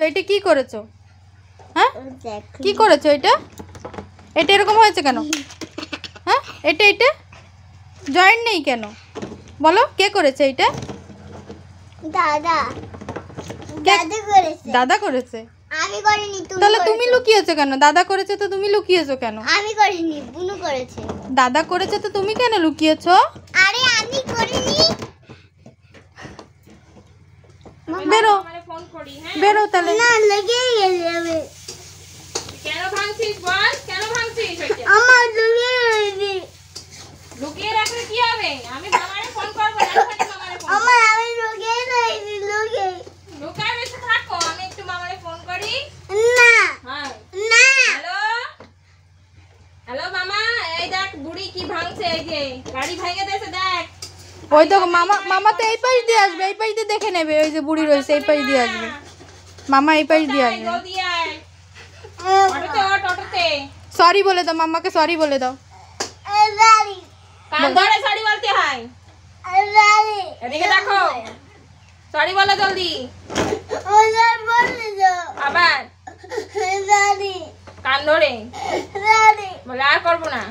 এটা কি করেছো? হ্যাঁ কি করেছো? এটা এটা এরকম হয়েছে কেন? হ্যাঁ এটা এটা জয়েন্ট নেই কেন বলো? কে করেছে এটা? দাদা। দাদা করেছে। দাদা করেছে? আমি করিনি। তাহলে তুমি লুকিয়েছো কেন? দাদা করেছে তো তুমি লুকিয়েছো কেন? আমি করিনি, বুনু করেছে। দাদা করেছে তো তুমি কেন লুকিয়েছো? আরে আমি করিনি। বেরো ফোন করি। হ্যাঁ বেরো তাহলে। না লেগে গেছে। আমি কেন ভাঙছিস বল? কেন ভাঙছিস এটা? আমার লেগে গেছে। লুকিয়ে রাখলে কি হবে? আমি মামারে ফোন করব না, মামারে ফোন। আমি লেগে গেছে। লুকায় বসে থাকো, আমি একটু মামারে ফোন করি। না হ্যাঁ না। হ্যালো হ্যালো মামা, এই দেখ বুড়ি কি ভাঙছে, এই যে গাড়ি ভেঙে দিয়েছে দেখ। ওই তো মামা তো এই পাশ দিয়ে আসবে, এই পাশ দিয়ে দেখে নেবে। ওই যে বুড়ি রয়েছে এই পাশ দিয়ে আসবে, মামা এই পাশ দিয়ে আসবে। জলদি আয়, অটোতে অটোতে। সরি বলে দাও মাম্মাকে, সরি বলে দাও। দাদি কান ধরে সরি বলতে হয়। দাদি এদিকে দেখো, সরি বলো জলদি। ওদের বলে দাও। আবার দাদি কান ধরে দাদি বলে আর করবো না।